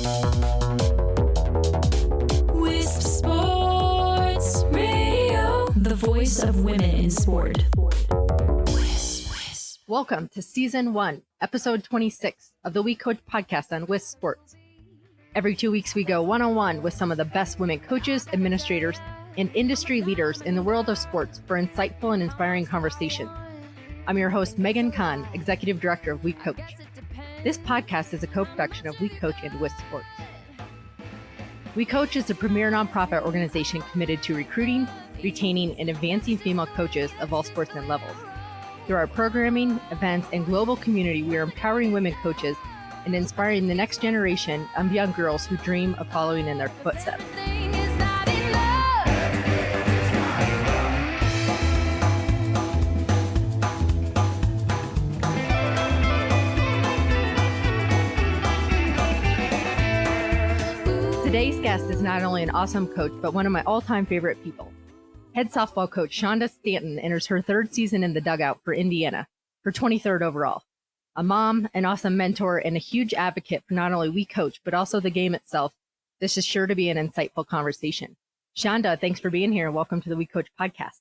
Wisp Sports Radio, the voice of women in sport. Welcome to Season 1, Episode 26 of the WeCOACH podcast on Wisp Sports. Every 2 weeks, we go one-on-one with some of the best women coaches, administrators, and industry leaders in the world of sports for insightful and inspiring conversations. I'm your host, Megan Kahn, Executive Director of WeCOACH. This podcast is a co-production of WeCOACH and Wisp Sports. WeCOACH is a premier nonprofit organization committed to recruiting, retaining, and advancing female coaches of all sports and levels. Through our programming, events, and global community, we are empowering women coaches and inspiring the next generation of young girls who dream of following in their footsteps. Today's guest is not only an awesome coach, but one of my all-time favorite people. Head softball coach Shonda Stanton enters her third season in the dugout for Indiana, her 23rd overall. A mom, an awesome mentor, and a huge advocate for not only WeCOACH, but also the game itself. This is sure to be an insightful conversation. Shonda, thanks for being here and welcome to the WeCOACH podcast.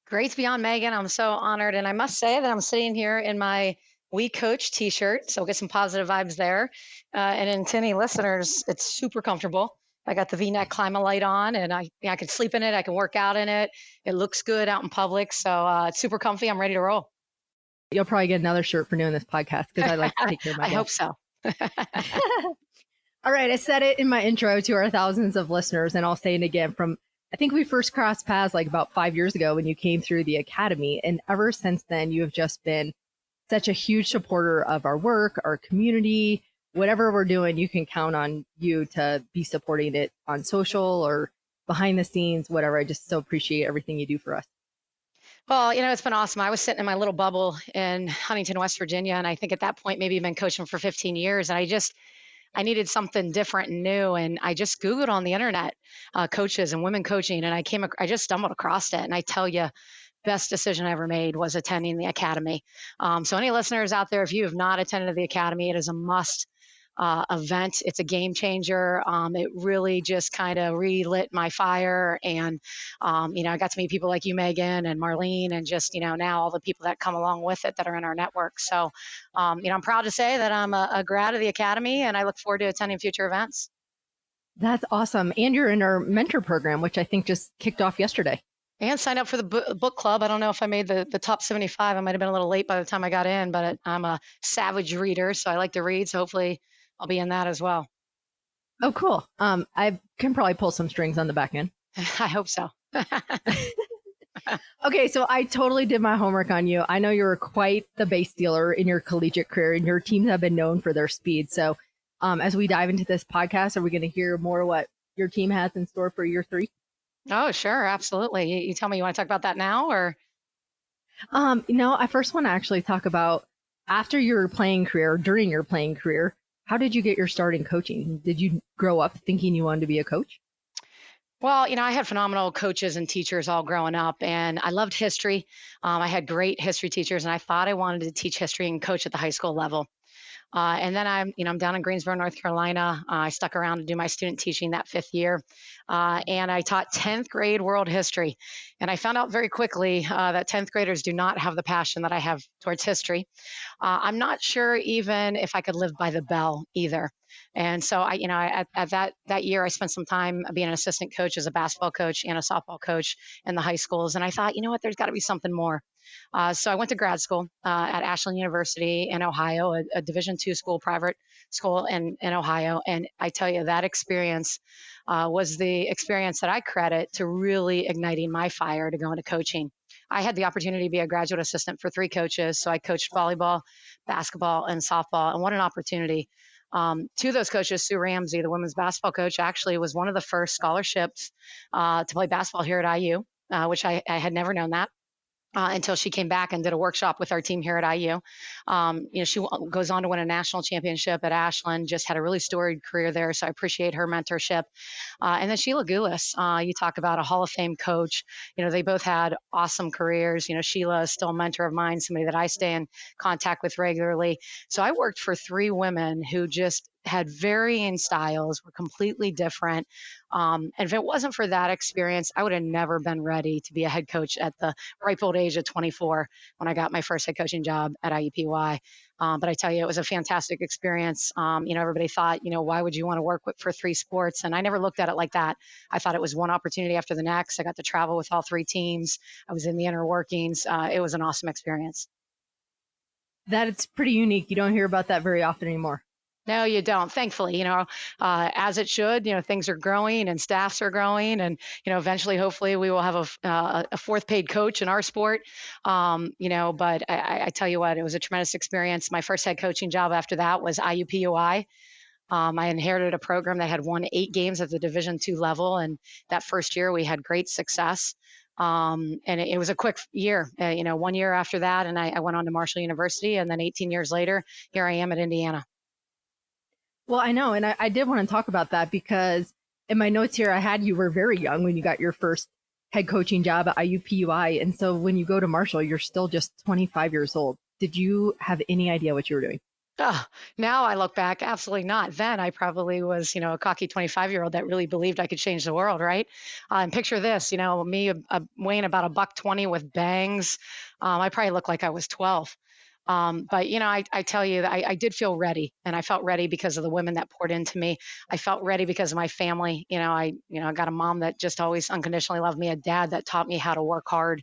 Great to be on, Megan. I'm so honored. And I must say that I'm sitting here in my WeCOACH t-shirt, so get some positive vibes there. And in to any listeners, it's super comfortable. I got the V-neck Clima-Lite on, and I can sleep in it. I can work out in it. It looks good out in public. So it's super comfy. I'm ready to roll. You'll probably get another shirt for doing this podcast because I like to take care of my I hope so. All right. I said it in my intro to our thousands of listeners, and I'll say it again. I think we first crossed paths like about 5 years ago when you came through the academy. And ever since then, you have just been such a huge supporter of our work, our community. Whatever we're doing, you can count on you to be supporting it on social or behind the scenes, whatever. I just so appreciate everything you do for us. Well, it's been awesome. I was sitting in my little bubble in Huntington, West Virginia. And I think at that point, maybe I've been coaching for 15 years. And I needed something different and new. And I just Googled on the internet, coaches and women coaching. And I just stumbled across it. And I tell you, best decision I ever made was attending the academy. So any listeners out there, if you have not attended the academy, it is a must event. It's a game changer. It really just kind of relit my fire. And, I got to meet people like you, Megan, and Marlene, and just, now all the people that come along with it that are in our network. So, I'm proud to say that I'm a grad of the academy, and I look forward to attending future events. That's awesome. And you're in our mentor program, which I think just kicked off yesterday. And signed up for the book club. I don't know if I made the top 75. I might have been a little late by the time I got in, but I'm a savage reader, so I like to read. So hopefully I'll be in that as well. Oh, cool. I can probably pull some strings on the back end. I hope so. Okay, so I totally did my homework on you. I know you were quite the base stealer in your collegiate career, and your teams have been known for their speed. So as we dive into this podcast, are we going to hear more what your team has in store for year 3? Oh, sure. Absolutely. You tell me, you want to talk about that now or? I first want to actually talk about after your playing career, during your playing career, how did you get your start in coaching? Did you grow up thinking you wanted to be a coach? Well, I had phenomenal coaches and teachers all growing up, and I loved history. I had great history teachers, and I thought I wanted to teach history and coach at the high school level. And then I'm down in Greensboro, North Carolina. I stuck around to do my student teaching that 5th year. And I taught 10th grade world history. And I found out very quickly that 10th graders do not have the passion that I have towards history. I'm not sure even if I could live by the bell either. And so at that year, I spent some time being an assistant coach as a basketball coach and a softball coach in the high schools. And I thought, there's got to be something more. So I went to grad school at Ashland University in Ohio, a Division II school, private school in Ohio. And I tell you, that experience was the experience that I credit to really igniting my fire to go into coaching. I had the opportunity to be a graduate assistant for 3 coaches. So I coached volleyball, basketball, and softball. And what an opportunity. 2 of those coaches, Sue Ramsey, the women's basketball coach, actually was one of the first scholarships to play basketball here at IU, which I had never known that. Until she came back and did a workshop with our team here at IU. She goes on to win a national championship at Ashland, just had a really storied career there. So I appreciate her mentorship. And then Sheila Goulis, you talk about a Hall of Fame coach. They both had awesome careers. Sheila is still a mentor of mine, somebody that I stay in contact with regularly. So I worked for 3 women who just had varying styles, were completely different. And if it wasn't for that experience, I would have never been ready to be a head coach at the ripe old age of 24 when I got my first head coaching job at IUPUI. But I tell you, it was a fantastic experience. Everybody thought, why would you want to work for 3 sports? And I never looked at it like that. I thought it was one opportunity after the next. I got to travel with all 3 teams. I was in the inner workings. It was an awesome experience. That's pretty unique. You don't hear about that very often anymore. No, you don't. Thankfully, as it should, things are growing and staffs are growing. And, eventually, hopefully we will have a 4th paid coach in our sport. But I tell you what, it was a tremendous experience. My first head coaching job after that was IUPUI. I inherited a program that had won 8 games at the Division II level. And that first year we had great success. And it was a quick year, 1 year after that. And I went on to Marshall University. And then 18 years later, here I am at Indiana. Well, I know. And I did want to talk about that because in my notes here, I had you were very young when you got your first head coaching job at IUPUI. And so when you go to Marshall, you're still just 25 years old. Did you have any idea what you were doing? Now I look back, absolutely not. Then I probably was, a cocky 25-year-old that really believed I could change the world, right? And picture this, me weighing about $120 with bangs. I probably looked like I was 12. But I tell you, I did feel ready, and I felt ready because of the women that poured into me. I felt ready because of my family. I got a mom that just always unconditionally loved me, a dad that taught me how to work hard.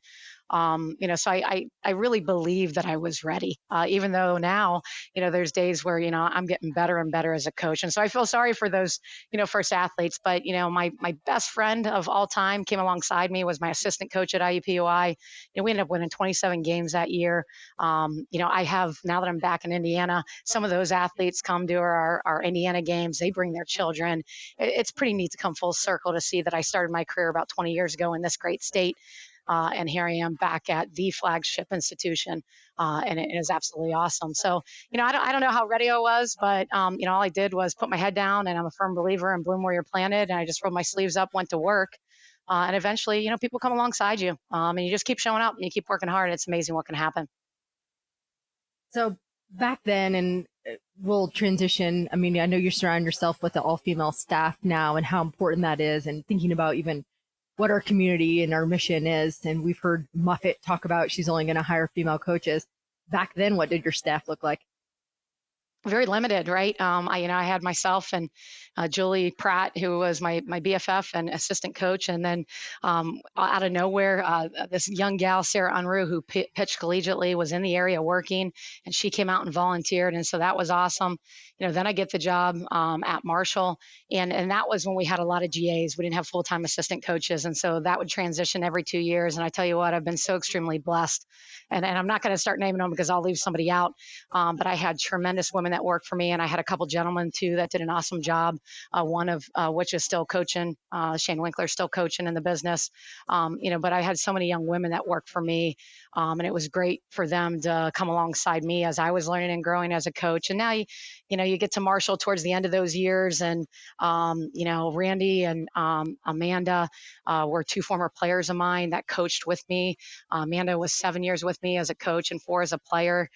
So I really believe that I was ready, even though now, there's days where, I'm getting better and better as a coach. And so I feel sorry for those, first athletes, but, my best friend of all time came alongside me, was my assistant coach at IUPUI. We ended up winning 27 games that year. I have, now that I'm back in Indiana, some of those athletes come to our Indiana games. They bring their children. It's pretty neat to come full circle to see that I started my career about 20 years ago in this great state. And here I am back at the flagship institution, and it is absolutely awesome. So, I don't know how ready I was, but, all I did was put my head down, and I'm a firm believer in bloom where you're planted. And I just rolled my sleeves up, went to work, and eventually, people come alongside you, and you just keep showing up and you keep working hard. It's amazing what can happen. So back then, and we'll transition. I mean, I know you're surrounding yourself with the all-female staff now and how important that is, and thinking about even what our community and our mission is. And we've heard Muffet talk about she's only going to hire female coaches. Back then, what did your staff look like? Very limited, right? I had myself and Julie Pratt, who was my BFF and assistant coach, and then out of nowhere, this young gal, Sarah Unruh, who pitched collegiately, was in the area working, and she came out and volunteered, and so that was awesome. Then I get the job at Marshall, and that was when we had a lot of GAs. We didn't have full-time assistant coaches, and so that would transition every 2 years. And I tell you what, I've been so extremely blessed, and I'm not going to start naming them because I'll leave somebody out. But I had tremendous women that worked for me, and I had a couple gentlemen too that did an awesome job. One of which is still coaching, Shane Winkler, still coaching in the business. But I had so many young women that worked for me, and it was great for them to come alongside me as I was learning and growing as a coach. And now, you get to Marshall towards the end of those years, and Randy and Amanda were 2 former players of mine that coached with me. Amanda was 7 years with me as a coach and 4 as a player.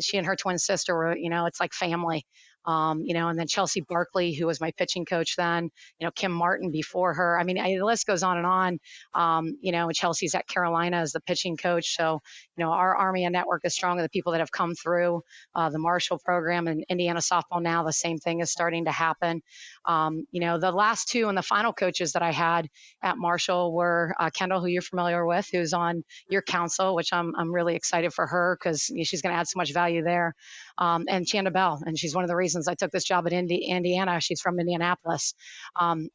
She and her twin sister were, it's like family. And then Chelsea Barkley, who was my pitching coach then, Kim Martin before her. I mean, the list goes on and on. And Chelsea's at Carolina as the pitching coach. So, our Army and network is strong of the people that have come through the Marshall program, and Indiana softball now, the same thing is starting to happen. The last 2 and the final coaches that I had at Marshall were Kendall, who you're familiar with, who's on your council, which I'm really excited for her because she's going to add so much value there. And Chanda Bell, and she's one of the reasons I took this job at Indiana. She's from Indianapolis.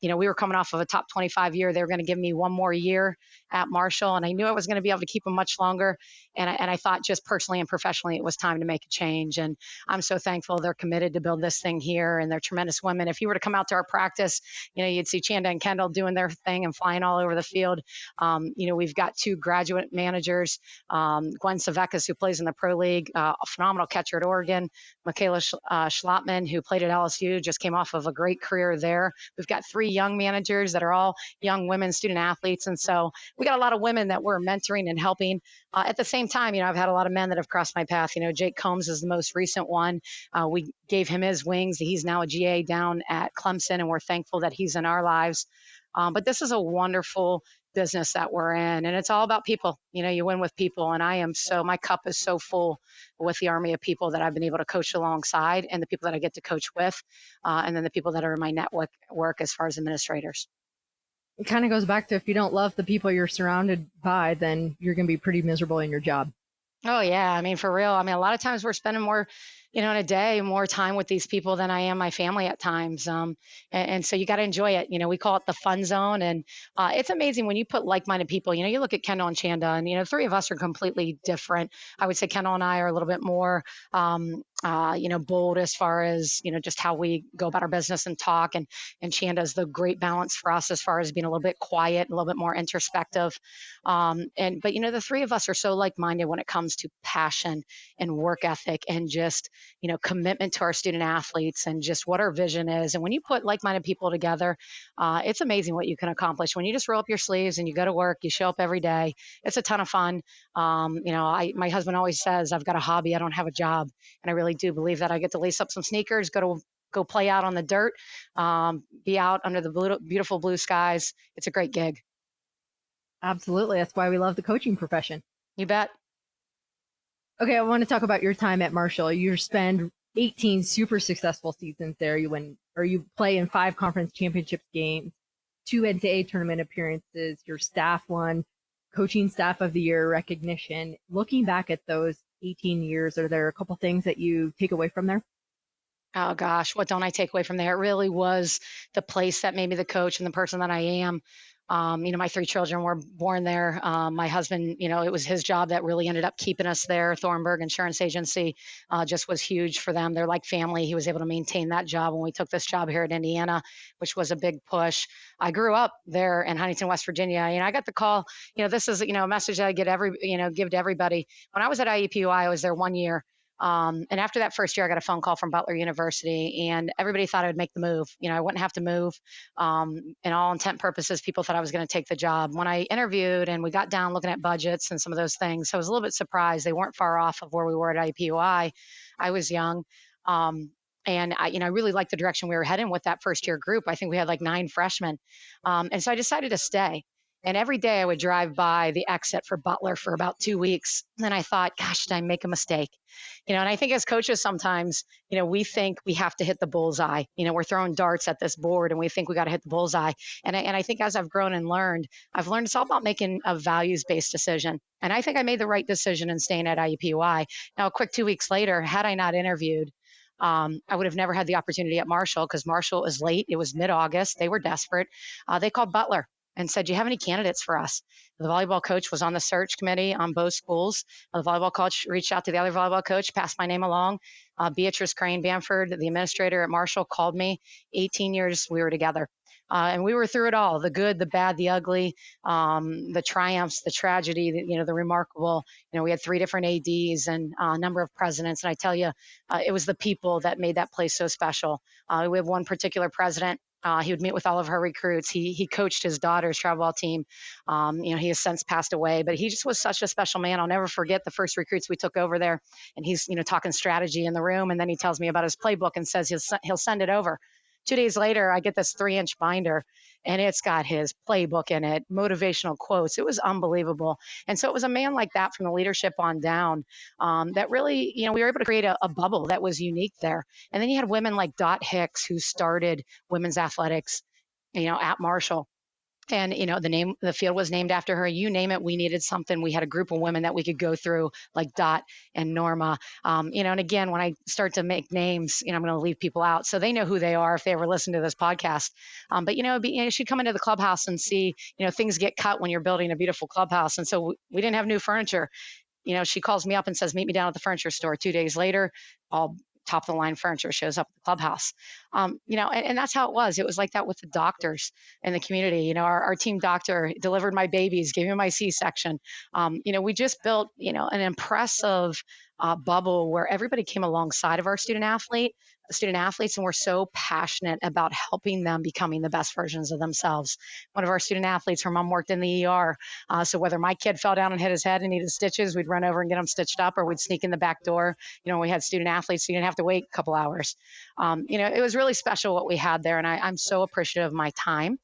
We were coming off of a top 25 year. They were going to give me 1 more year at Marshall, and I knew I was going to be able to keep them much longer. And I thought just personally and professionally, it was time to make a change. And I'm so thankful they're committed to build this thing here, and they're tremendous women. If you were to come out to our practice, you'd see Chanda and Kendall doing their thing and flying all over the field. We've got 2 graduate managers, Gwen Savekas, who plays in the Pro League, a phenomenal catcher at Oregon, Michaela Schlattman, Chapman, who played at LSU, just came off of a great career there. We've got 3 young managers that are all young women student athletes. And so we got a lot of women that we're mentoring and helping. At the same time, I've had a lot of men that have crossed my path. Jake Combs is the most recent one. We gave him his wings. He's now a GA down at Clemson, and we're thankful that he's in our lives. But this is a wonderful business that we're in, and it's all about people. You win with people, and my cup is so full with the army of people that I've been able to coach alongside, and the people that I get to coach with, and then the people that are in my network as far as administrators. It kind of goes back to, if you don't love the people you're surrounded by, then you're going to be pretty miserable in your job. Oh yeah. For real. A lot of times we're spending more, in a day, more time with these people than I am my family at times. And so you got to enjoy it. We call it the fun zone. And it's amazing when you put like-minded people. You look at Kendall and Shonda, and, 3 of us are completely different. I would say Kendall and I are a little bit more, bold as far as, just how we go about our business and talk. And Shanda's the great balance for us as far as being a little bit quiet, a little bit more introspective. But the 3 of us are so like-minded when it comes to passion and work ethic and just, commitment to our student athletes and just what our vision is. And when you put like-minded people together, it's amazing what you can accomplish. When you just roll up your sleeves and you go to work, you show up every day. It's a ton of fun. My husband always says, I've got a hobby, I don't have a job. And I really do believe that. I get to lace up some sneakers, go play out on the dirt, be out under the beautiful blue skies. It's a great gig. Absolutely. That's why we love the coaching profession. You bet. Okay, I want to talk about your time at Marshall. You spend 18 super successful seasons there. You play in 5 conference championship games, 2 NCAA tournament appearances. Your staff won Coaching Staff of the Year recognition. Looking back at those 18 years, are there a couple things that you take away from there? Oh gosh, what don't I take away from there? It really was the place that made me the coach and the person that I am. My 3 children were born there. My husband, it was his job that really ended up keeping us there. Thornburg Insurance Agency just was huge for them. They're like family. He was able to maintain that job when we took this job here at Indiana, which was a big push. I grew up there in Huntington, West Virginia. I got the call. This is, a message that I give to everybody. When I was at IUPUI, I was there 1 year. And after that first year, I got a phone call from Butler University, and everybody thought I would make the move. I wouldn't have to move. In all intent purposes, people thought I was going to take the job. When I interviewed and we got down looking at budgets and some of those things, so I was a little bit surprised. They weren't far off of where we were at IUPUI. I was young. And I really liked the direction we were heading with that first year group. I think we had like 9 freshmen. And so I decided to stay. And every day I would drive by the exit for Butler for about 2 weeks. And then I thought, gosh, did I make a mistake? And I think as coaches, sometimes, we think we have to hit the bullseye. We're throwing darts at this board and we think we got to hit the bullseye. And I think as I've grown and learned, I've learned it's all about making a values-based decision. And I think I made the right decision in staying at IUPUI. Now, a quick 2 weeks later, had I not interviewed, I would have never had the opportunity at Marshall, because Marshall is late. It was mid-August. They were desperate. They called Butler and said, do you have any candidates for us? The volleyball coach was on the search committee on both schools. The volleyball coach reached out to the other volleyball coach, passed my name along. Beatrice Crane Bamford, the administrator at Marshall, called me. 18 years we were together. And we were through it all, the good, the bad, the ugly, the triumphs, the tragedy, the remarkable. We had 3 different ADs and a number of presidents. And I tell you, it was the people that made that place so special. We have one particular president. He would meet with all of her recruits. He coached his daughter's travel ball team. He has since passed away, but he just was such a special man. I'll never forget the first recruits we took over there, and he's talking strategy in the room, and then he tells me about his playbook and says he'll send it over. 2 days later, I get this 3-inch binder, and it's got his playbook in it, motivational quotes. It was unbelievable. And so it was a man like that from the leadership on down that really, we were able to create a bubble that was unique there. And then you had women like Dot Hicks, who started women's athletics, at Marshall. And, the field was named after her. You name it, we needed something. We had a group of women that we could go through, like Dot and Norma. And again, when I start to make names, I'm going to leave people out, so they know who they are if they ever listen to this podcast. But, she'd come into the clubhouse and see, things get cut when you're building a beautiful clubhouse. And so we didn't have new furniture. She calls me up and says, meet me down at the furniture store. 2 days later, all top of the line furniture shows up at the clubhouse. And that's how it was. It was like that with the doctors in the community. Our team doctor delivered my babies, gave me my C-section. We just built, an impressive bubble where everybody came alongside of our student athletes, and we're so passionate about helping them becoming the best versions of themselves. One of our student athletes, her mom worked in the ER. So whether my kid fell down and hit his head and needed stitches, we'd run over and get him stitched up, or we'd sneak in the back door. We had student athletes, so you didn't have to wait a couple hours. It was really special what we had there, and I'm so appreciative of my time.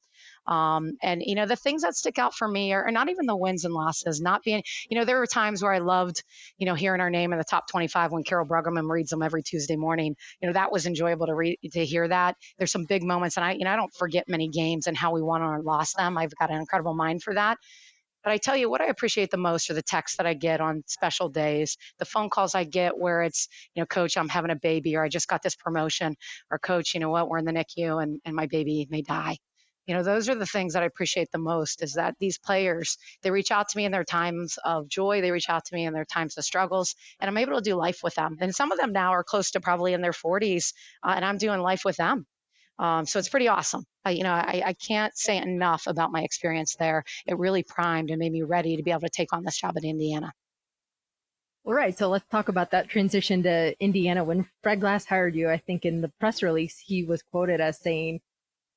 The things that stick out for me are not even the wins and losses, not being, there were times where I loved, hearing our name in the top 25 when Carol Bruggeman reads them every Tuesday morning. That was enjoyable to hear that. There's some big moments, and I don't forget many games and how we won or lost them. I've got an incredible mind for that. But I tell you what I appreciate the most are the texts that I get on special days, the phone calls I get where it's, Coach, I'm having a baby, or I just got this promotion, or Coach, you know what, we're in the NICU and my baby may die. Those are the things that I appreciate the most, is that these players, they reach out to me in their times of joy. They reach out to me in their times of struggles, and I'm able to do life with them. And some of them now are close to probably in their 40s, and I'm doing life with them. So it's pretty awesome. I can't say enough about my experience there. It really primed and made me ready to be able to take on this job at Indiana. All right, so let's talk about that transition to Indiana. When Fred Glass hired you, I think in the press release, he was quoted as saying,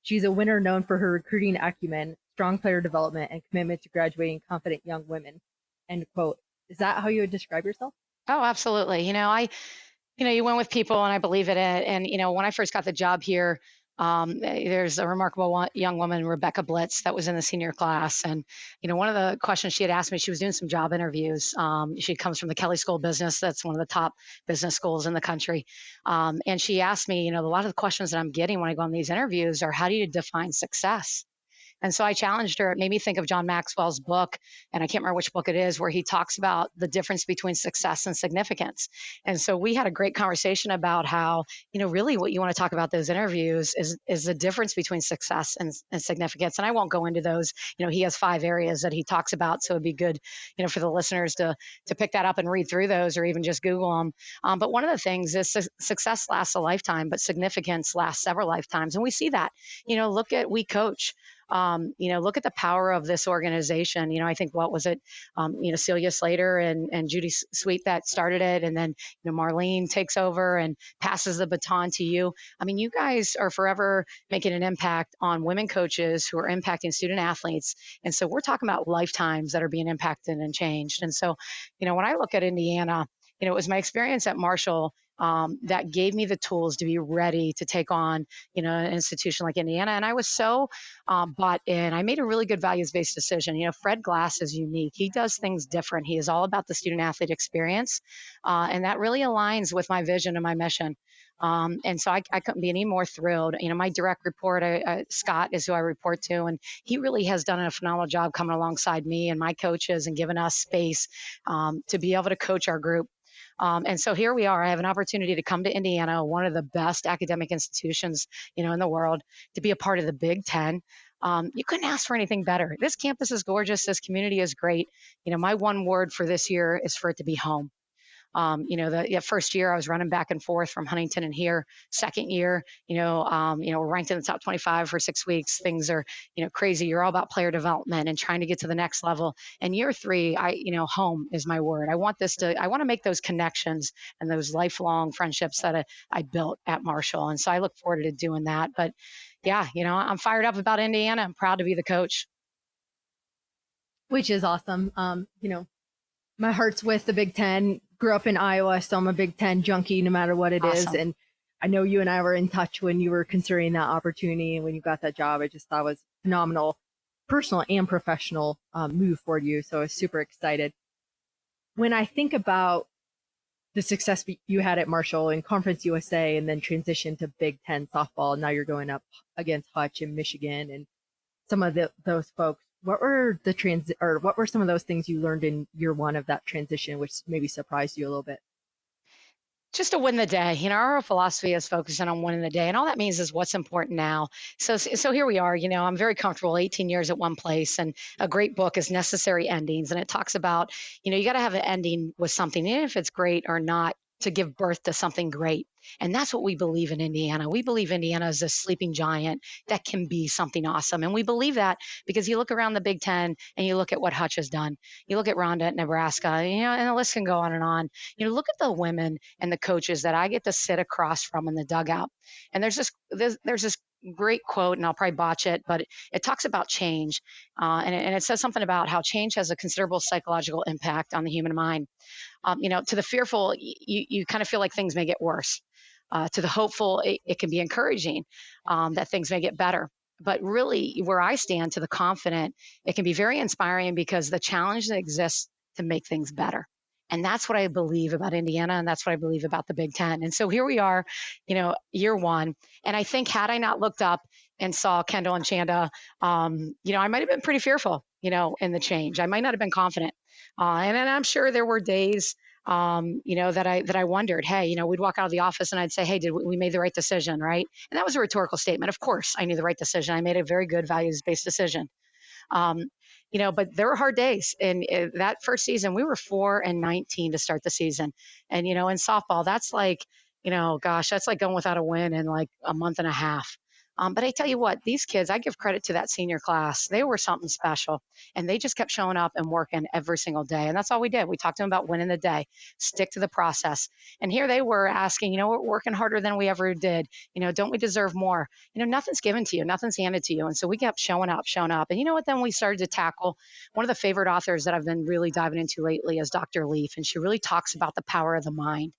"She's a winner known for her recruiting acumen, strong player development, and commitment to graduating confident young women." End quote. Is that how you would describe yourself? Oh, absolutely. You went with people, and I believe in it. And, when I first got the job here, there's a remarkable young woman, Rebecca Blitz, that was in the senior class. And, one of the questions she had asked me, she was doing some job interviews. She comes from the Kelley School of Business. That's one of the top business schools in the country. And she asked me, a lot of the questions that I'm getting when I go on these interviews are, how do you define success? And so I challenged her. It made me think of John Maxwell's book, and I can't remember which book it is, where he talks about the difference between success and significance. And so we had a great conversation about how, really what you want to talk about those interviews is the difference between success and significance. And I won't go into those. He has 5 areas that he talks about. So it'd be good, for the listeners to pick that up and read through those, or even just Google them. But one of the things is success lasts a lifetime, but significance lasts several lifetimes. And we see that. Look at WeCOACH. Look at the power of this organization. I think, what was it? Celia Slater and Judy Sweet that started it. And then, Marlene takes over and passes the baton to you. You guys are forever making an impact on women coaches who are impacting student athletes. And so we're talking about lifetimes that are being impacted and changed. And so, when I look at Indiana, it was my experience at Marshall that gave me the tools to be ready to take on, an institution like Indiana. And I was so bought in. I made a really good values-based decision. Fred Glass is unique. He does things different. He is all about the student-athlete experience. And that really aligns with my vision and my mission. And so I couldn't be any more thrilled. My direct report, Scott, is who I report to, and he really has done a phenomenal job coming alongside me and my coaches and giving us space to be able to coach our group. And so here we are. I have an opportunity to come to Indiana, one of the best academic institutions, in the world, to be a part of the Big Ten. You couldn't ask for anything better. This campus is gorgeous. This community is great. My one word for this year is for it to be home. The first year I was running back and forth from Huntington and here. Second year, we're ranked in the top 25 for 6 weeks. Things are, crazy. You're all about player development and trying to get to the next level. And year 3, home is my word. I want to make those connections and those lifelong friendships that I built at Marshall. And so I look forward to doing that. But yeah, I'm fired up about Indiana. I'm proud to be the coach. Which is awesome. My heart's with the Big Ten. Grew up in Iowa, so I'm a Big Ten junkie no matter what it is. And I know you and I were in touch when you were considering that opportunity and when you got that job. I just thought it was phenomenal, personal and professional move for you. So I was super excited. When I think about the success you had at Marshall and Conference USA and then transition to Big Ten softball, now you're going up against Hutch in Michigan and some of those folks. What were what were some of those things you learned in year 1 of that transition, which maybe surprised you a little bit? Just to win the day. Our philosophy is focusing on winning the day. And all that means is what's important now. So here we are, I'm very comfortable 18 years at one place, and a great book is Necessary Endings. And it talks about, you got to have an ending with something, even if it's great or not, to give birth to something great. And that's what we believe in Indiana. We believe Indiana is a sleeping giant that can be something awesome. And we believe that because you look around the Big Ten and you look at what Hutch has done. You look at Rhonda at Nebraska, and the list can go on and on. Look at the women and the coaches that I get to sit across from in the dugout. And there's this great quote, and I'll probably botch it, but it talks about change. And it says something about how change has a considerable psychological impact on the human mind. To the fearful, you kind of feel like things may get worse. To the hopeful, it can be encouraging that things may get better. But really, where I stand, to the confident, it can be very inspiring because the challenge that exists to make things better. And that's what I believe about Indiana, and that's what I believe about the Big Ten. And so here we are, year one. And I think had I not looked up and saw Kendall and Shonda, I might have been pretty fearful, in the change. I might not have been confident. And I'm sure there were days, that I wondered, hey, we'd walk out of the office and I'd say, hey, did we made the right decision, right? And that was a rhetorical statement. Of course, I knew the right decision. I made a very good values-based decision. But there were hard days. And that first season, we were 4-19 to start the season. And, in softball, that's like, that's like going without a win in like a month and a half. But I tell you what, these kids, I give credit to that senior class. They were something special, and they just kept showing up and working every single day. And that's all we did. We talked to them about winning the day, stick to the process. And here they were asking, we're working harder than we ever did. Don't we deserve more? Nothing's given to you. Nothing's handed to you. And so we kept showing up. And you know what? Then we started to tackle one of the favorite authors that I've been really diving into lately is Dr. Leaf. And she really talks about the power of the mind.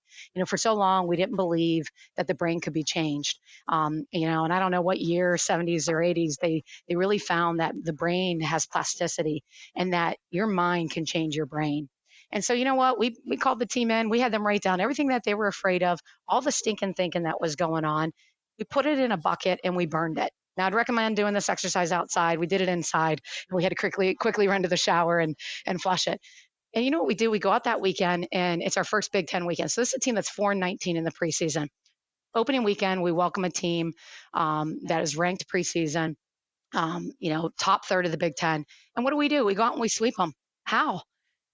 For so long, we didn't believe that the brain could be changed. And I don't know what year, 70s or 80s, they really found that the brain has plasticity and that your mind can change your brain. And so, you know what? We called the team in. We had them write down everything that they were afraid of, all the stinking thinking that was going on. We put it in a bucket and we burned it. Now, I'd recommend doing this exercise outside. We did it inside, and we had to quickly run to the shower and flush it. And you know what we do? We go out that weekend, and it's our first Big Ten weekend. So this is a team that's 4-19 in the preseason. Opening weekend, we welcome a team that is ranked preseason, top third of the Big Ten. And what do? We go out and we sweep them. How?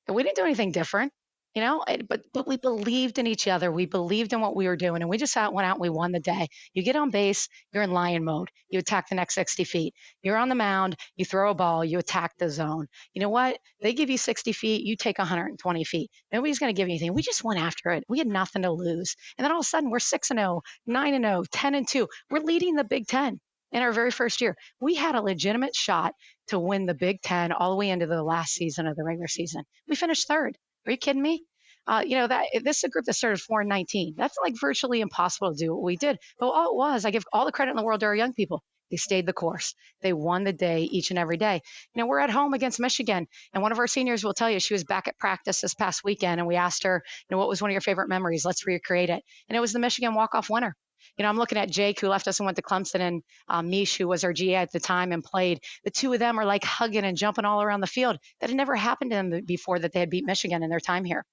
And we didn't do anything different, but we believed in each other. We believed in what we were doing, and we just went out and we won the day. You get on base, you're in lion mode. You attack the next 60 feet. You're on the mound, you throw a ball, you attack the zone. You know what? They give you 60 feet, you take 120 feet. Nobody's going to give you anything. We just went after it. We had nothing to lose. And then all of a sudden, we're 6-0, 9-0, 10-2. We're leading the Big Ten in our very first year. We had a legitimate shot to win the Big Ten all the way into the last season of the regular season. We finished third. Are you kidding me? This is a group that started 4-19. That's like virtually impossible to do what we did. But all it was, I give all the credit in the world to our young people. They stayed the course. They won the day each and every day. We're at home against Michigan, and one of our seniors will tell you she was back at practice this past weekend, and we asked her, what was one of your favorite memories? Let's recreate it. And it was the Michigan walk-off winner. I'm looking at Jake, who left us and went to Clemson, and Mish, who was our GA at the time and played. The two of them are like hugging and jumping all around the field. That had never happened to them before that they had beat Michigan in their time here.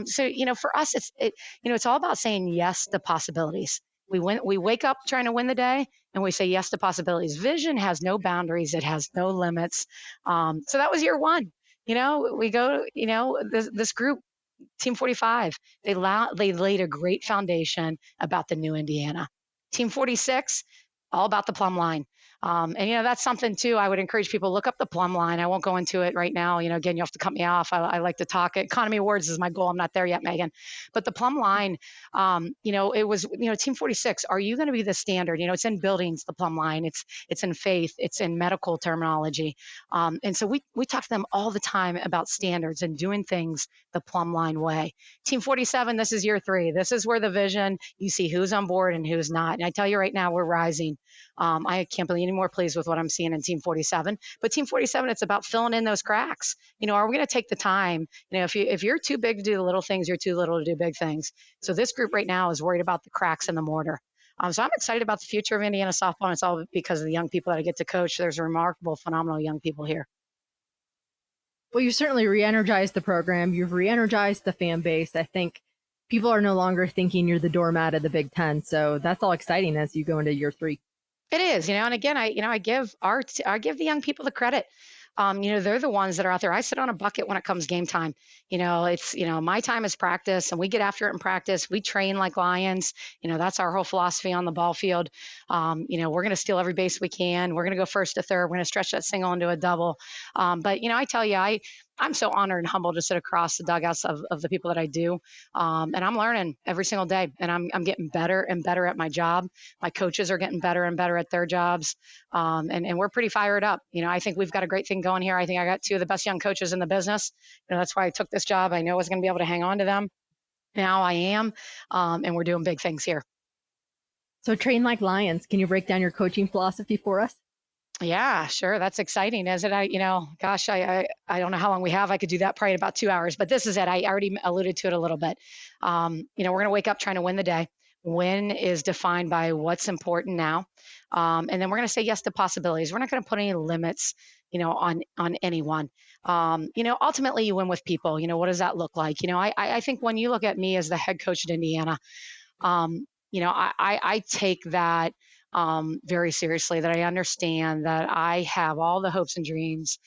So for us, it's all about saying yes to possibilities. We wake up trying to win the day, and we say yes to possibilities. Vision has no boundaries. It has no limits. So that was year one. We go, this group, Team 45, they laid a great foundation about the new Indiana. Team 46, all about the plumb line. And that's something too. I would encourage people to look up the plumb line. I won't go into it right now. Again, you have to cut me off. I like to talk. Economy Awards is my goal. I'm not there yet, Megan. But the plumb line, it was, Team 46. Are you going to be the standard? It's in buildings, the plumb line. It's in faith. It's in medical terminology. And so we talk to them all the time about standards and doing things the plumb line way. Team 47. This is year 3. This is where the vision. You see who's on board and who's not. And I tell you right now, we're rising. I can't be any more pleased with what I'm seeing in Team 47. But Team 47, it's about filling in those cracks. Are we going to take the time? If you're too big to do the little things, you're too little to do big things. So this group right now is worried about the cracks in the mortar. So I'm excited about the future of Indiana softball, and it's all because of the young people that I get to coach. There's remarkable, phenomenal young people here. Well, you certainly re-energized the program. You've re-energized the fan base. I think people are no longer thinking you're the doormat of the Big Ten. So that's all exciting as you go into year 3. It is, and again, I give the young people the credit. they're the ones that are out there. I sit on a bucket when it comes game time. It's, my time is practice, and we get after it in practice. We train like lions. That's our whole philosophy on the ball field. We're going to steal every base we can. We're going to go first to third. We're going to stretch that single into a double. But I tell you, I'm so honored and humbled to sit across the dugouts of the people that I do. And I'm learning every single day, and I'm getting better and better at my job. My coaches are getting better and better at their jobs. And we're pretty fired up. I think we've got a great thing going here. I think I got two of the best young coaches in the business. That's why I took this job. I know I was going to be able to hang on to them. Now I am. And we're doing big things here. So train like lions. Can you break down your coaching philosophy for us? Yeah, sure. That's exciting, isn't it? I don't know how long we have. I could do that probably in about 2 hours, but this is it. I already alluded to it a little bit. We're going to wake up trying to win the day. Win is defined by what's important now. And then we're going to say yes to possibilities. We're not going to put any limits, on anyone. Ultimately you win with people. What does that look like? I think when you look at me as the head coach at Indiana, I take that very seriously, that I understand that I have all the hopes and dreams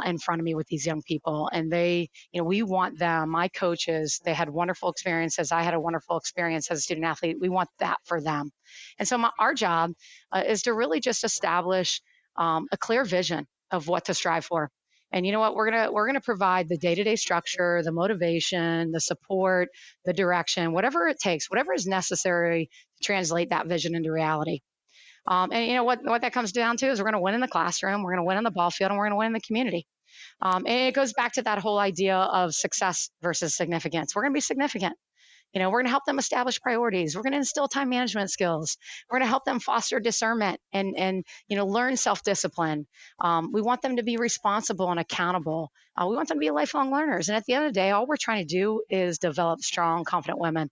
in front of me with these young people. And we want them, my coaches, they had wonderful experiences. I had a wonderful experience as a student athlete. We want that for them. And so our job is to really just establish a clear vision of what to strive for. And you know what? We're gonna provide the day-to-day structure, the motivation, the support, the direction, whatever it takes, whatever is necessary to translate that vision into reality. And what that comes down to is we're going to win in the classroom, we're going to win on the ball field, and we're going to win in the community. And it goes back to that whole idea of success versus significance. We're going to be significant. We're going to help them establish priorities. We're going to instill time management skills. We're going to help them foster discernment and learn self-discipline. We want them to be responsible and accountable. We want them to be lifelong learners. And at the end of the day, all we're trying to do is develop strong, confident women.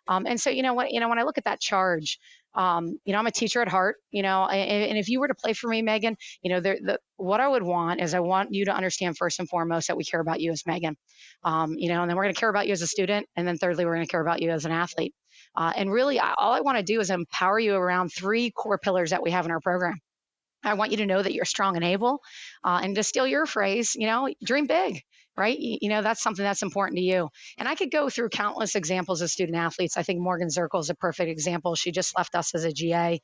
And so, when I look at that charge, I'm a teacher at heart, and if you were to play for me, Megan, what I would want is I want you to understand first and foremost that we care about you as Megan, and then we're going to care about you as a student. And then thirdly, we're going to care about you as an athlete. And really, all I want to do is empower you around 3 core pillars that we have in our program. I want you to know that you're strong and able, and to steal your phrase, dream big, right? That's something that's important to you. And I could go through countless examples of student athletes. I think Morgan Zirkle is a perfect example. She just left us as a GA,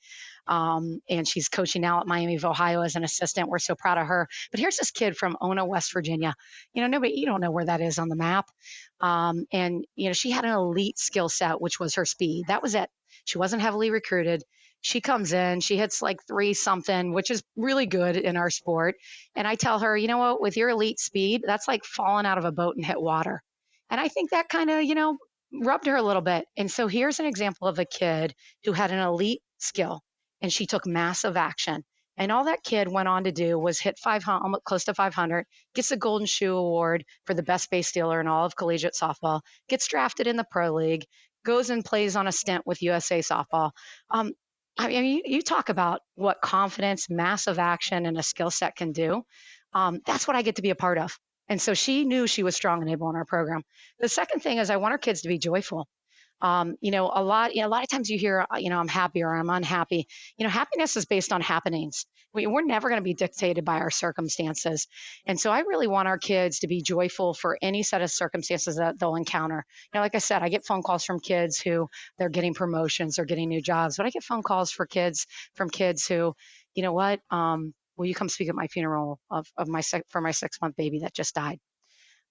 and she's coaching now at Miami of Ohio as an assistant. We're so proud of her. But here's this kid from Ona, West Virginia. You don't know where that is on the map. And she had an elite skill set, which was her speed. That was it. She wasn't heavily recruited. She comes in, she hits like 3 something, which is really good in our sport. And I tell her, what, with your elite speed, that's like falling out of a boat and hit water. And I think that kind of, rubbed her a little bit. And so here's an example of a kid who had an elite skill, and she took massive action. And all that kid went on to do was hit 500, almost close to 500, gets a Golden Shoe Award for the best base stealer in all of collegiate softball, gets drafted in the Pro League, goes and plays on a stint with USA Softball. You talk about what confidence, massive action, and a skill set can do. That's what I get to be a part of. And so she knew she was strong and able in our program. The second thing is I want our kids to be joyful. A lot of times you hear, I'm happy or I'm unhappy. Happiness is based on happenings. We're never going to be dictated by our circumstances. And so I really want our kids to be joyful for any set of circumstances that they'll encounter. Like I said, I get phone calls from kids who they're getting promotions or getting new jobs, but I get phone calls from kids who, will you come speak at my funeral for my 6-month baby that just died?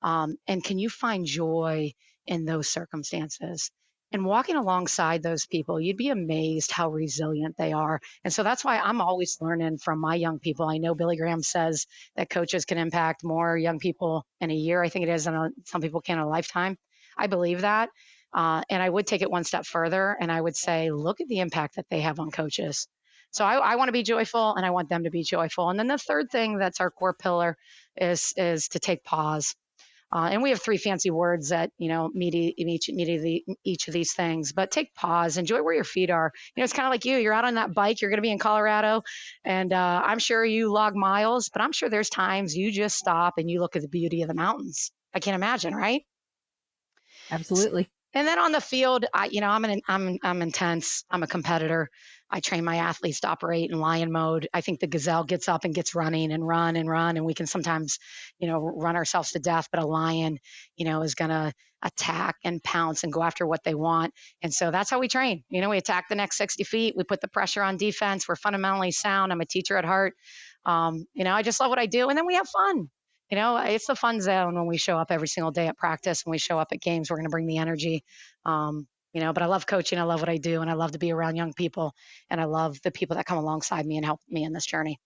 And can you find joy in those circumstances? And walking alongside those people, you'd be amazed how resilient they are. And so that's why I'm always learning from my young people. I know Billy Graham says that coaches can impact more young people in a year. I think it is, and some people can in a lifetime. I believe that. And I would take it one step further, and I would say, look at the impact that they have on coaches. So I want to be joyful, and I want them to be joyful. And then the third thing that's our core pillar is to take pause. And we have 3 fancy words that, meet each of these things, but take pause, enjoy where your feet are. It's kind of like you're out on that bike, you're going to be in Colorado, and I'm sure you log miles, but I'm sure there's times you just stop and you look at the beauty of the mountains. I can't imagine, right? Absolutely. And then on the field, I'm intense. I'm a competitor. I train my athletes to operate in lion mode. I think the gazelle gets up and gets running and run and run, and we can sometimes, run ourselves to death. But a lion, is going to attack and pounce and go after what they want. And so that's how we train. We attack the next 60 feet. We put the pressure on defense. We're fundamentally sound. I'm a teacher at heart. I just love what I do, and then we have fun. It's the fun zone when we show up every single day at practice. When we show up at games, we're going to bring the energy. But I love coaching. I love what I do, and I love to be around young people, and I love the people that come alongside me and help me in this journey.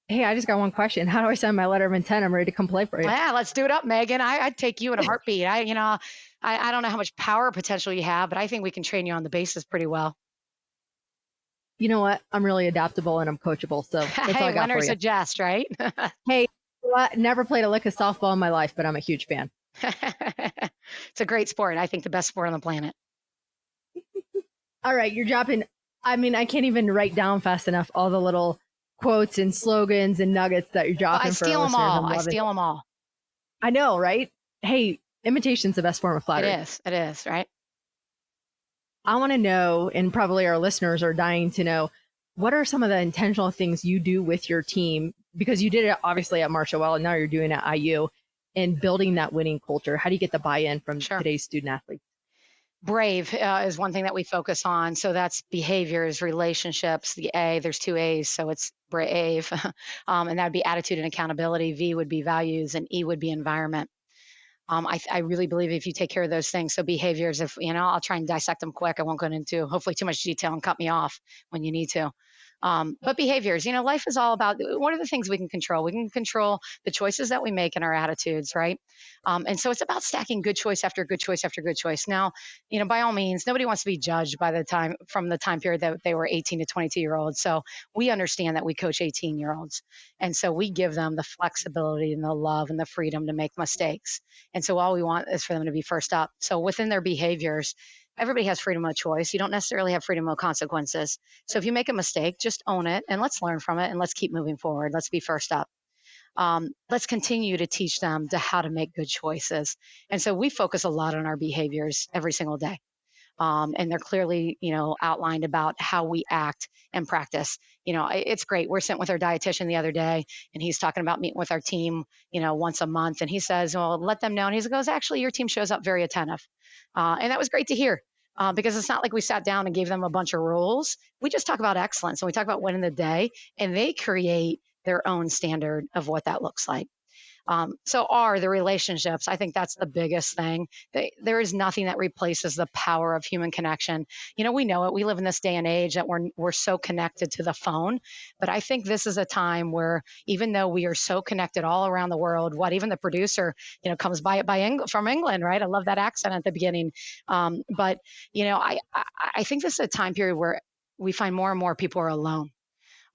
Hey, I just got one question. How do I send my letter of intent? I'm ready to come play for you. Yeah, let's do it up, Megan. I'd take you in a heartbeat. I don't know how much power potential you have, but I think we can train you on the bases pretty well. You know what? I'm really adaptable and I'm coachable. So that's all I got for you. Winners adjust, right? Hey, never played a lick of softball in my life, but I'm a huge fan. It's a great sport. I think the best sport on the planet. All right, you're dropping. I mean, I can't even write down fast enough all the little quotes and slogans and nuggets that you're dropping. I steal them all. I steal them all. I know, right? Hey, imitation's the best form of flattery. It is, right? I want to know, and probably our listeners are dying to know, what are some of the intentional things you do with your team? Because you did it obviously at Marshall, and now you're doing it at IU, and building that winning culture. How do you get the buy-in from today's student athletes? Brave is one thing that we focus on. So that's behaviors, relationships. The A, there's 2 A's, so it's brave. And that would be attitude and accountability. V would be values, and E would be environment. I really believe if you take care of those things, so behaviors, I'll try and dissect them quick. I won't go into hopefully too much detail and cut me off when you need to. But behaviors, life is all about, what are the things we can control? We can control the choices that we make and our attitudes, right? And so it's about stacking good choice after good choice after good choice. Now, by all means, nobody wants to be judged from the time period that they were 18 to 22-year-olds. So we understand that we coach 18-year-olds. And so we give them the flexibility and the love and the freedom to make mistakes. And so all we want is for them to be first up. So within their behaviors, everybody has freedom of choice. You don't necessarily have freedom of consequences. So if you make a mistake, just own it and let's learn from it and let's keep moving forward. Let's be first up. Let's continue to teach them how to make good choices. And so we focus a lot on our behaviors every single day. And they're clearly, outlined about how we act and practice. It's great. We're sitting with our dietitian the other day, and he's talking about meeting with our team, once a month. And he says, well, let them know. And he goes, actually, your team shows up very attentive. And that was great to hear. Because it's not like we sat down and gave them a bunch of rules. We just talk about excellence and we talk about winning the day, and they create their own standard of what that looks like. So the relationships, I think that's the biggest thing. There is nothing that replaces the power of human connection. We know it. We live in this day and age that we're so connected to the phone. But I think this is a time where, even though we are so connected all around the world, even the producer, comes from England, right? I love that accent at the beginning. But I think this is a time period where we find more and more people are alone.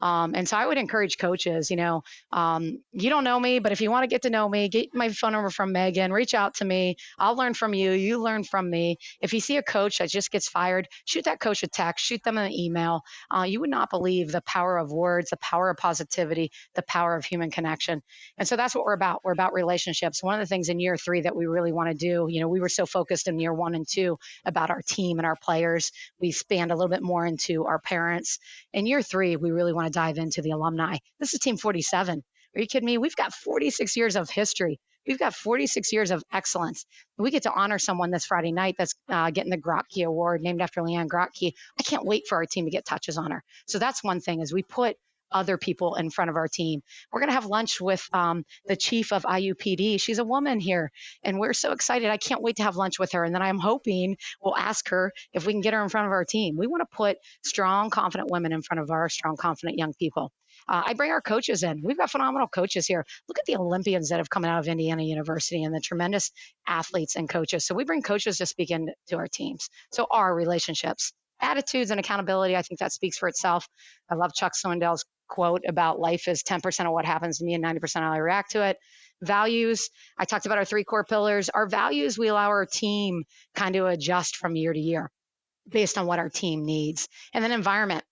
And so I would encourage coaches, you don't know me, but if you want to get to know me, get my phone number from Megan, reach out to me. I'll learn from you. You learn from me. If you see a coach that just gets fired, shoot that coach a text, shoot them an email. You would not believe the power of words, the power of positivity, the power of human connection. And so that's what we're about. We're about relationships. One of the things in year 3 that we really want to do, we were so focused in year 1 and 2 about our team and our players. We spanned a little bit more into our parents. In year 3, we really want to dive into the alumni. This is Team 47. Are you kidding me? We've got 46 years of history. We've got 46 years of excellence. We get to honor someone this Friday night that's getting the Grotke Award named after Leanne Grotke. I can't wait for our team to get touches on her. So that's one thing, is we put other people in front of our team. We're going to have lunch with the chief of IUPD. She's a woman here, and we're so excited. I can't wait to have lunch with her. And then I'm hoping we'll ask her if we can get her in front of our team. We want to put strong, confident women in front of our strong, confident young people. I bring our coaches in. We've got phenomenal coaches here. Look at the Olympians that have come out of Indiana University and the tremendous athletes and coaches. So we bring coaches to speak into our teams. So our relationships, attitudes, and accountability, I think that speaks for itself. I love Chuck Swindoll's quote about life is 10% of what happens to me and 90% how I react to it. Values, I talked about our 3 core pillars. Our values, we allow our team kind of adjust from year to year based on what our team needs. And then environment,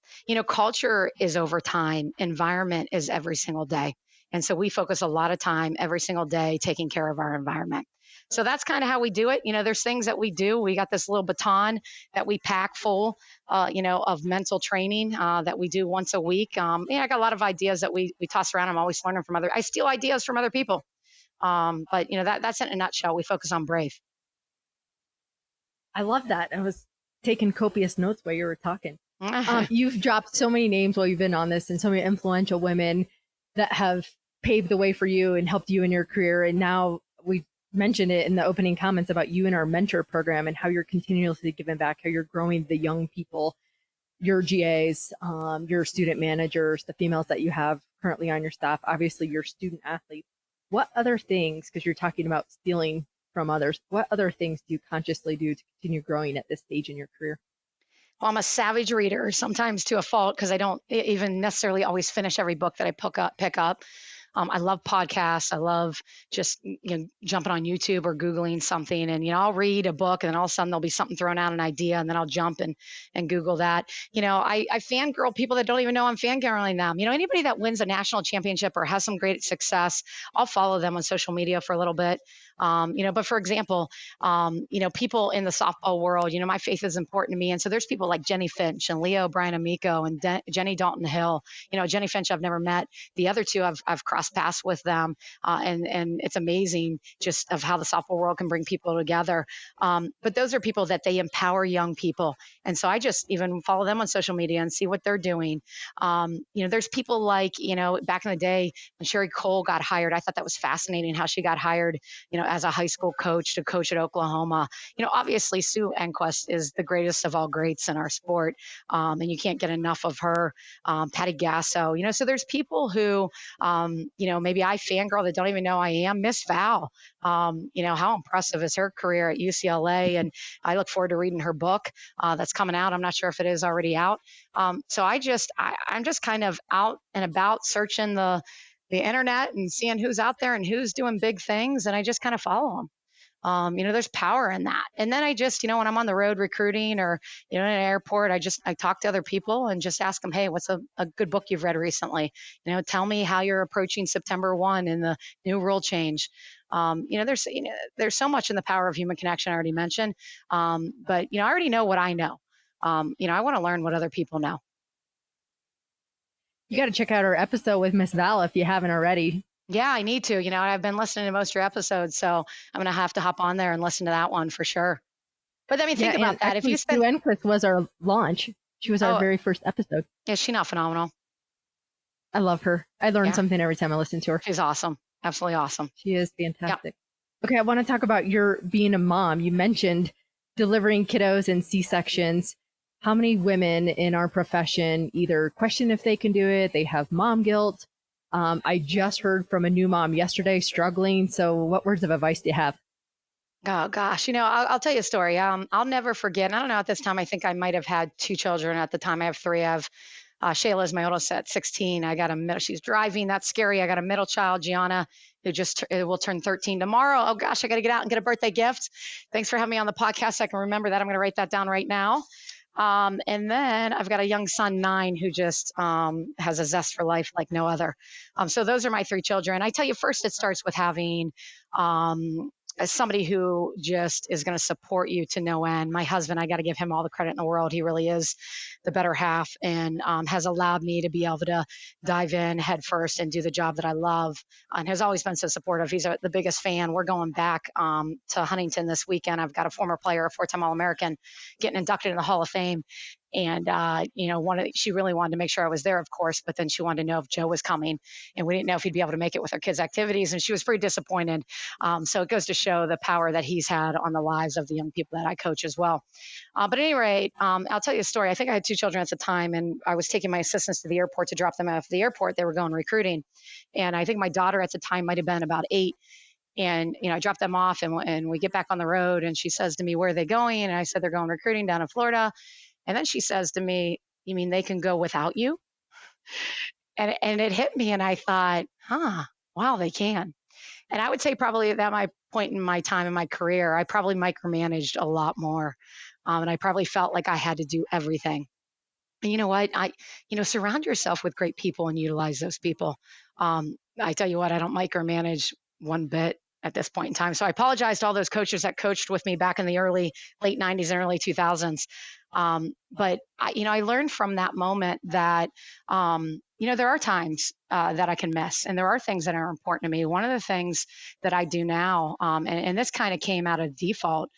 culture is over time. Environment is every single day. And so we focus a lot of time every single day taking care of our environment. So that's kind of how we do it. There's things that we do. We got this little baton that we pack full, of mental training that we do once a week. I got a lot of ideas that we toss around. I'm always learning from I steal ideas from other people. But that's in a nutshell. We focus on brave. I love that. I was taking copious notes while you were talking. You've dropped so many names while you've been on this, and so many influential women that have paved the way for you and helped you in your career. And now we mentioned it in the opening comments about you and our mentor program and how you're continuously giving back, how you're growing the young people, your GAs, your student managers, the females that you have currently on your staff, obviously your student athletes. What other things, because you're talking about stealing from others, what other things do you consciously do to continue growing at this stage in your career? Well, I'm a savage reader, sometimes to a fault, because I don't even necessarily always finish every book that I pick up. I love podcasts. I love just jumping on YouTube or Googling something, and I'll read a book, and then all of a sudden there'll be something thrown out, an idea, and then I'll jump and Google that. I fangirl people that don't even know I'm fangirling them. Anybody that wins a national championship or has some great success, I'll follow them on social media for a little bit. But for example, people in the softball world, my faith is important to me. And so there's people like Jenny Finch and Leo Brian Amico and Jenny Dalton Hill. Jenny Finch I've never met. The other two I've crossed paths with them. And it's amazing just of how the softball world can bring people together. But those are people that they empower young people. And so I just even follow them on social media and see what they're doing. There's people like, back in the day when Sherry Cole got hired, I thought that was fascinating how she got hired, as a high school coach to coach at Oklahoma. Obviously Sue Enquist is the greatest of all greats in our sport. And you can't get enough of her. Patty Gasso, so there's people who, maybe I fangirl that don't even know I am. Miss Val, how impressive is her career at UCLA? And I look forward to reading her book that's coming out. I'm not sure if it is already out. So I'm just kind of out and about searching the internet and seeing who's out there and who's doing big things. And I just kind of follow them. There's power in that. And then I just, when I'm on the road recruiting or, in an airport, I talk to other people and just ask them, hey, what's a good book you've read recently? Tell me how you're approaching September 1 and the new rule change. There's so much in the power of human connection I already mentioned. But, I already know what I know. I want to learn what other people know. You got to check out our episode with Miss Val if you haven't already. Yeah, I need to. I've been listening to most of your episodes, so I'm going to have to hop on there and listen to that one for sure. But let me think about that. If you spend Enquist was our launch. She was our very first episode. Is she not phenomenal? I love her. I learn something every time I listen to her. She's awesome. Absolutely awesome. She is fantastic. Yep. Okay, I want to talk about your being a mom. You mentioned delivering kiddos in C-sections. How many women in our profession either question if they can do it, they have mom guilt? I just heard from a new mom yesterday struggling. So what words of advice do you have? Oh, gosh. I'll tell you a story. I'll never forget. I don't know, at this time, I think I might have had 2 children. At the time, I have 3. I have Shayla's my oldest at 16. I got a middle. She's driving. That's scary. I got a middle child, Gianna, who just will turn 13 tomorrow. Oh, gosh, I got to get out and get a birthday gift. Thanks for having me on the podcast. I can remember that. I'm going to write that down right now. And then I've got a young son, 9, who just has a zest for life like no other. So those are my 3 children. I tell you, first, it starts with having as somebody who just is going to support you to no end. My husband, I got to give him all the credit in the world. He really is the better half and has allowed me to be able to dive in head first and do the job that I love and has always been so supportive. He's the biggest fan. We're going back to Huntington this weekend. I've got a former player, a 4-time All-American, getting inducted in the Hall of Fame. And, she really wanted to make sure I was there, of course, but then she wanted to know if Joe was coming and we didn't know if he'd be able to make it with our kids' activities. And she was pretty disappointed. So it goes to show the power that he's had on the lives of the young people that I coach as well. But at any rate, I'll tell you a story. I think I had 2 children at the time and I was taking my assistants to the airport to drop them off at the airport. They were going recruiting. And I think my daughter at the time might've been about 8. And, I dropped them off and we get back on the road and she says to me, where are they going? And I said, they're going recruiting down in Florida. And then she says to me, you mean they can go without you? And it hit me and I thought, wow, they can. And I would say probably at that point in my time in my career, I probably micromanaged a lot more. And I probably felt like I had to do everything. And you know what? Surround yourself with great people and utilize those people. I tell you what, I don't micromanage one bit. at this point in time. So I apologize to all those coaches that coached with me back in the late 90s and early 2000s. But I learned from that moment that, there are times that I can miss, and there are things that are important to me. One of the things that I do now, and this kind of came out of default,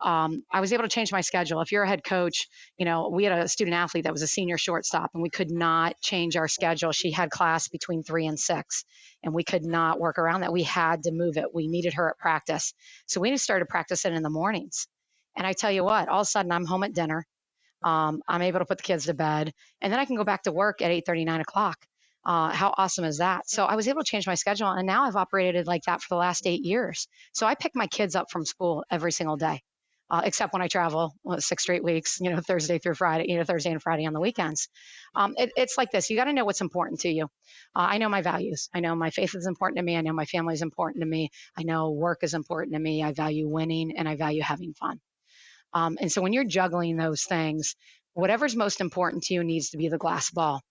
I was able to change my schedule. If you're a head coach, we had a student athlete that was a senior shortstop, and we could not change our schedule. She had class between 3 and 6, and we could not work around that. We had to move it. We needed her at practice. So we started practicing in the mornings. And I tell you what, all of a sudden I'm home at dinner. I'm able to put the kids to bed, and then I can go back to work at 8:30, 9 o'clock. How awesome is that? So I was able to change my schedule, and now I've operated like that for the last 8 years. So I pick my kids up from school every single day. Except when I travel 6 straight weeks, Thursday through Friday, Thursday and Friday on the weekends. It's like this. You got to know what's important to you. I know my values. I know my faith is important to me. I know my family is important to me. I know work is important to me. I value winning, and I value having fun. And so when you're juggling those things, whatever's most important to you needs to be the glass ball.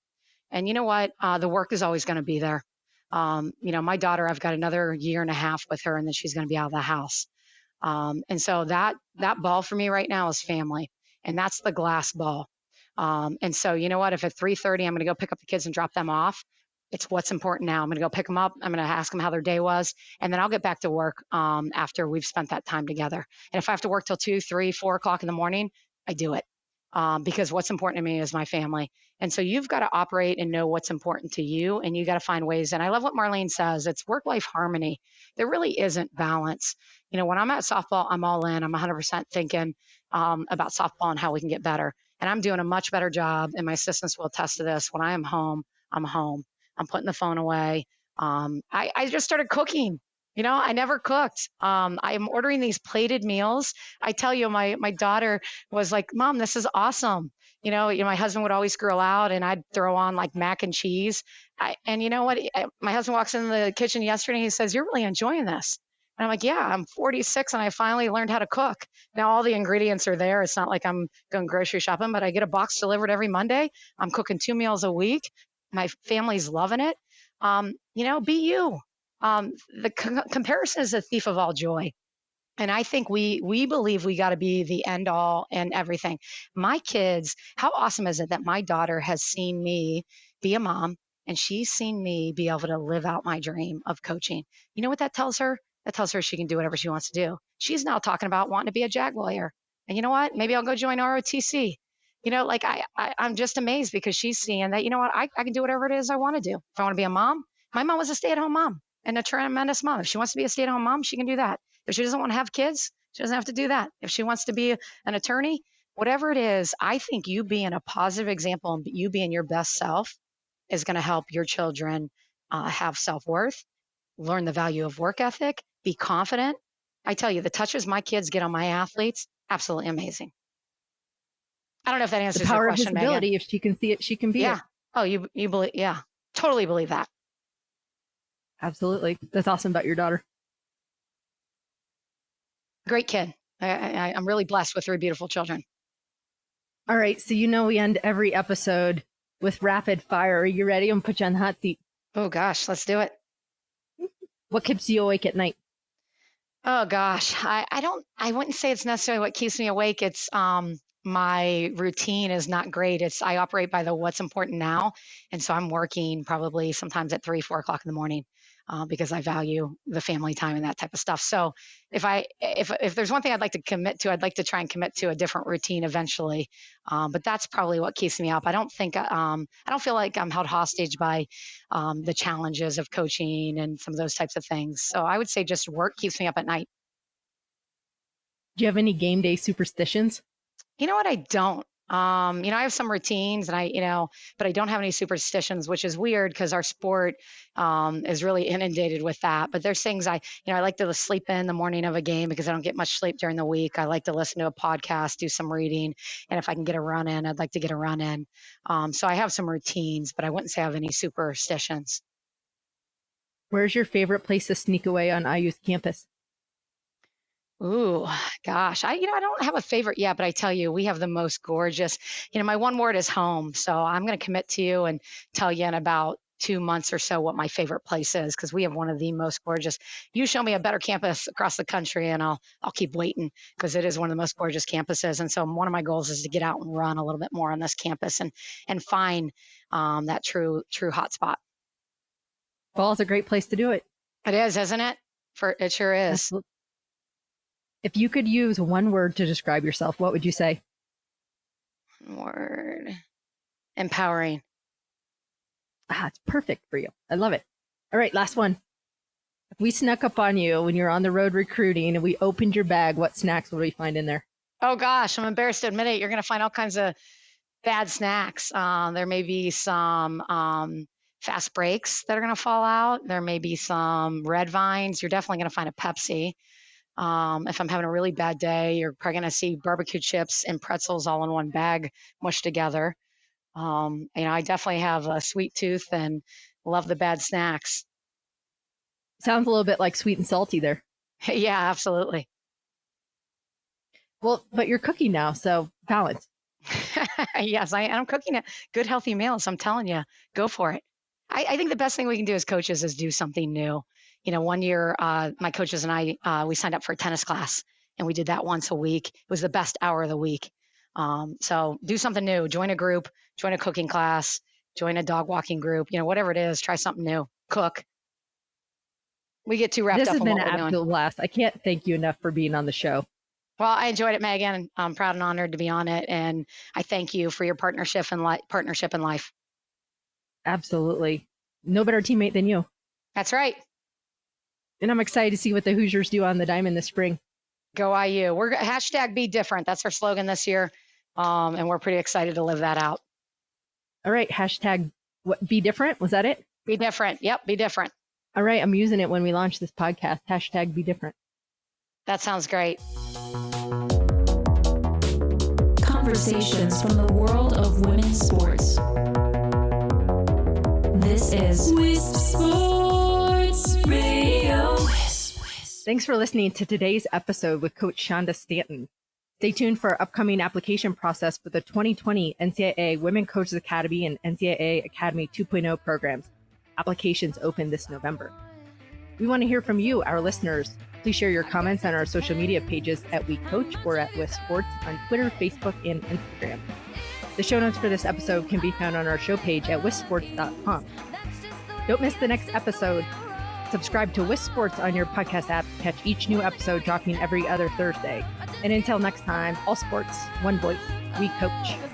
And you know what? The work is always going to be there. My daughter, I've got another year and a half with her, and then she's going to be out of the house. And so that ball for me right now is family, and that's the glass ball. And so, you know what, if at 3:30, I'm going to go pick up the kids and drop them off, it's what's important now. I'm going to go pick them up. I'm going to ask them how their day was, and then I'll get back to work, after we've spent that time together. And if I have to work till 2, 3, 4 o'clock in the morning, I do it. Because what's important to me is my family. And so you've got to operate and know what's important to you, and you got to find ways. And I love what Marlene says. It's work-life harmony. There really isn't balance. When I'm at softball, I'm all in. I'm 100% thinking about softball and how we can get better. And I'm doing a much better job, and my assistants will attest to this. When I am home, I'm home. I'm putting the phone away. I just started cooking. I never cooked. I am ordering these plated meals. I tell you, my daughter was like, "Mom, this is awesome." My husband would always grill out, and I'd throw on like mac and cheese. And you know what? My husband walks in the kitchen yesterday, and he says, "You're really enjoying this." And I'm like, "Yeah, I'm 46, and I finally learned how to cook." Now all the ingredients are there. It's not like I'm going grocery shopping, but I get a box delivered every Monday. I'm cooking 2 meals a week. My family's loving it. Be you. The comparison is a thief of all joy. And I think we believe we got to be the end all and everything. My kids, how awesome is it that my daughter has seen me be a mom, and she's seen me be able to live out my dream of coaching. You know what that tells her? That tells her she can do whatever she wants to do. She's now talking about wanting to be a JAG lawyer. And you know what? Maybe I'll go join ROTC. I'm just amazed because she's seeing that, I can do whatever it is I want to do. If I want to be a mom, my mom was a stay-at-home mom and a tremendous mom. If she wants to be a stay-at-home mom, she can do that. If she doesn't want to have kids, she doesn't have to do that. If she wants to be an attorney, whatever it is, I think you being a positive example and you being your best self is going to help your children have self-worth, learn the value of work ethic, be confident. I tell you, the touches my kids get on my athletes, absolutely amazing. I don't know if that answers your question, Megan. The power of visibility, if she can see it, she can be it. Oh, you believe? Yeah, totally believe that. Absolutely. That's awesome about your daughter. Great kid. I'm really blessed with 3 beautiful children. All right. So, we end every episode with rapid fire. Are you ready? I'm going to put you on the hot seat. Oh, gosh. Let's do it. What keeps you awake at night? Oh, gosh. I wouldn't say it's necessarily what keeps me awake. It's my routine is not great. I operate by the what's important now. And so I'm working probably sometimes at 3, 4 o'clock in the morning. Because I value the family time and that type of stuff. So if there's one thing I'd like to commit to, I'd like to try and commit to a different routine eventually. But that's probably what keeps me up. I don't feel like I'm held hostage by the challenges of coaching and some of those types of things. So I would say just work keeps me up at night. Do you have any game day superstitions? You know what? I don't. I have some routines and but I don't have any superstitions, which is weird because our sport is really inundated with that. But there's things I like to sleep in the morning of a game because I don't get much sleep during the week. I like to listen to a podcast, do some reading. And if I can get a run in, I'd like to get a run in. So I have some routines, but I wouldn't say I have any superstitions. Where's your favorite place to sneak away on IU's campus? Ooh, gosh. I don't have a favorite yet, but I tell you, we have the most gorgeous, my one word is home. So I'm going to commit to you and tell you in about 2 months or so what my favorite place is, because we have one of the most gorgeous. You show me a better campus across the country and I'll keep waiting, because it is one of the most gorgeous campuses. And so one of my goals is to get out and run a little bit more on this campus and find that true hotspot. Fall is a great place to do it. It is, isn't it? It sure is. Absolutely. If you could use one word to describe yourself, what would you say? Word. Empowering. It's perfect for you. I love it. All right, last one. If we snuck up on you when you're on the road recruiting and we opened your bag, what snacks would we find in there? Oh gosh, I'm embarrassed to admit it. You're going to find all kinds of bad snacks. There may be some fast breaks that are going to fall out. There may be some red vines. You're definitely going to find a Pepsi. If I'm having a really bad day, you're probably going to see barbecue chips and pretzels all in one bag mushed together. I definitely have a sweet tooth and love the bad snacks. Sounds a little bit like sweet and salty there. Yeah, absolutely. Well, but you're cooking now, so balance. Yes, I'm cooking a good, healthy meals. I'm telling you, go for it. I think the best thing we can do as coaches is do something new. One year, my coaches and I, we signed up for a tennis class, and we did that once a week. It was the best hour of the week. So do something new, join a group, join a cooking class, join a dog walking group, whatever it is, try something new, cook. We get too wrapped up in what we're doing. This has been an absolute blast. I can't thank you enough for being on the show. Well, I enjoyed it, Megan. I'm proud and honored to be on it. And I thank you for your partnership in life. Absolutely. No better teammate than you. That's right. And I'm excited to see what the Hoosiers do on the diamond this spring. Go IU. We're #Be Different. That's our slogan this year. And we're pretty excited to live that out. All right. #Be Different. Was that it? Be different. Yep. Be different. All right. I'm using it when we launch this podcast. #Be Different. That sounds great. Conversations from the world of women's sports. This is Wisp Sports Radio. Thanks for listening to today's episode with Coach Shonda Stanton. Stay tuned for our upcoming application process for the 2020 NCAA Women Coaches Academy and NCAA Academy 2.0 programs. Applications open this November. We want to hear from you, our listeners. Please share your comments on our social media pages at WeCOACH or at Wisp Sports on Twitter, Facebook, and Instagram. The show notes for this episode can be found on our show page at wispsports.com. Don't miss the next episode. Subscribe to Wisp Sports on your podcast app to catch each new episode dropping every other Thursday. And until next time, all sports, one voice, WeCOACH.